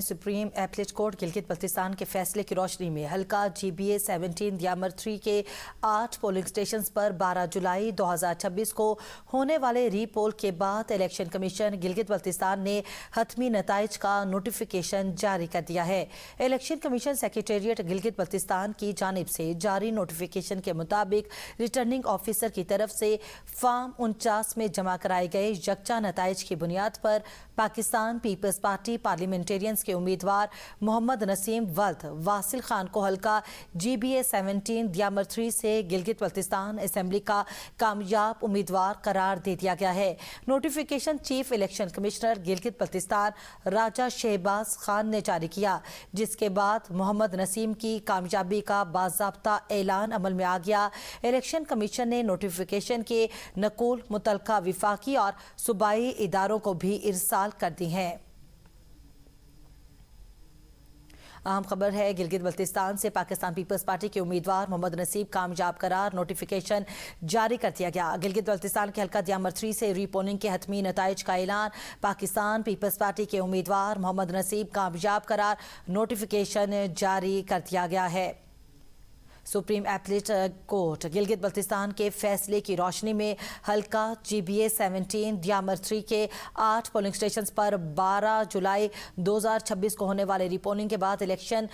Supreme appellate court Gilgit Baltistan के फैसले की रोशनी में हल्का GBA 17 दियामर 3 के 8 पोलिंग स्टेशन पर 12 जुलाई 2026 को होने वाले री पोल के बाद इलेक्शन कमीशन गिलगित बल्तिस्तान ने हतमी नताइज का नोटिफिकेशन जारी कर दिया है। Election commission secretariat Gilgit Baltistan की जानिब से जारी नोटिफिकेशन के मुताबिक रिटर्निंग ऑफिसर की तरफ से फॉर्म 49 में जमा कराए गए यकजा नताइज की बुनियाद पर पाकिस्तान पीपल्स पार्टी पार्लियामेंटेरियंस के उम्मीदवार मोहम्मद नसीम वल्द वासिल खान को हल्का GBA 17 दियामर 3 से गिलगित बल्तिस्तान असेंबली का कामयाब उम्मीदवार करार दे दिया गया है। Notification chief election commissioner Gilgit Baltistan Raja Shahbaz Khan ने जारी किया, जिसके बाद मोहम्मद नसीम की कामयाबी का बाज़ाब्ता ऐलान अमल में आ गया। इलेक्शन कमीशन ने नोटिफिकेशन के नकुल मुतलका विफाकी और सूबाई इदारों को भी इरसाल कर दी हैं। अहम खबर है, गिलगित बल्तिस्तान से पाकिस्तान पीपल्स पार्टी के उम्मीदवार मोहम्मद नसीब कामयाब करार, नोटिफिकेशन जारी कर दिया गया। गिलगित बल्तिस्तान के हल्का दियामर 3 से रीपोलिंग के हतमी नताइज का ऐलान, पाकिस्तान पीपल्स पार्टी के उम्मीदवार मोहम्मद नसीब कामयाब करार, नोटिफिकेशन जारी कर दिया गया है। Supreme appellate court Gilgit Baltistan के फैसले की रोशनी में हल्का GBA 17 दियामर 3 के 8 पोलिंग स्टेशन पर 12 जुलाई 2026 को होने वाले रीपोलिंग के बाद इलेक्शन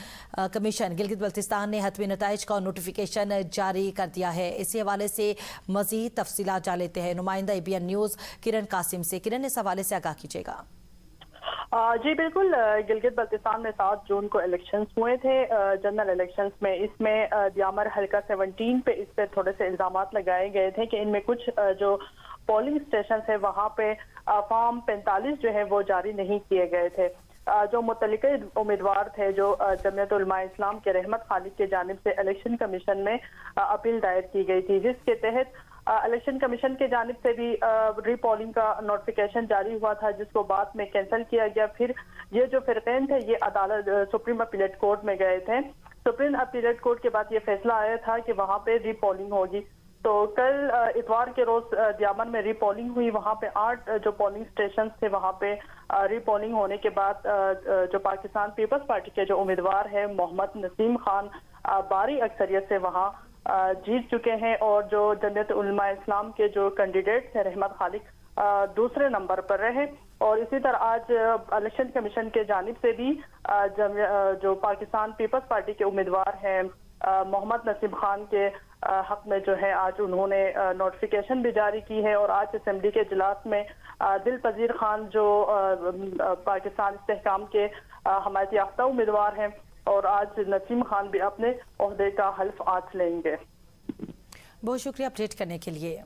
कमीशन गिलगित बल्तिस्तान ने हतमी नताइज का नोटिफिकेशन जारी कर दिया है। इसी हवाले से मजीद तफसीलात जान लेते हैं नुमाइंदा ABN न्यूज़ किरण कासिम से। किरण, इस हवाले से आगाह कीजिएगा। जी बिल्कुल, गिलगित बल्तिस्तान में 7 जून को इलेक्शंस हुए थे, जनरल इलेक्शंस में। इसमें दियामर हल्का 17 पे इस पे थोड़े से इल्जामात लगाए गए थे कि इनमें कुछ जो पोलिंग स्टेशन है वहाँ पे फॉर्म 45 जो है वो जारी नहीं किए गए थे। जो मुतल्लिके उम्मीदवार थे, जो जमीयत उलमा इस्लाम के रहमत खालिद की जानिब से इलेक्शन कमीशन में अपील दायर की गई थी, जिसके तहत इलेक्शन कमीशन के जानिब से भी रीपोलिंग का नोटिफिकेशन जारी हुआ था, जिसको बाद में कैंसिल किया गया। फिर ये जो फिरकैन थे ये अदालत सुप्रीम अपीलेट कोर्ट में गए थे। सुप्रीम अपीलेट कोर्ट के बाद ये फैसला आया था कि वहाँ पे रीपोलिंग होगी। तो कल इतवार के रोज दियामन में रीपोलिंग हुई। वहाँ पे 8 जो पोलिंग स्टेशन थे वहाँ पे रीपोलिंग होने के बाद जो पाकिस्तान पीपल्स पार्टी के जो उम्मीदवार है मोहम्मद नसीम खान भारी अक्सरियत से वहाँ जीत चुके हैं, और जो जमीयत उलमा इस्लाम के जो कैंडिडेट थे रहमत खालिद दूसरे नंबर पर रहे। और इसी तरह आज इलेक्शन कमीशन के जानिब से भी जो पाकिस्तान पीपल्स पार्टी के उम्मीदवार हैं मोहम्मद नसीम खान के हक में जो है आज उन्होंने नोटिफिकेशन भी जारी की है। और आज असेंबली के इजलास में दिल पजीर खान जो पाकिस्तान इस्तेहकाम के हमायत याफ्ता उम्मीदवार हैं, और आज नसीम खान भी अपने ओहदे का हल्फ आज लेंगे। बहुत शुक्रिया अपडेट करने के लिए।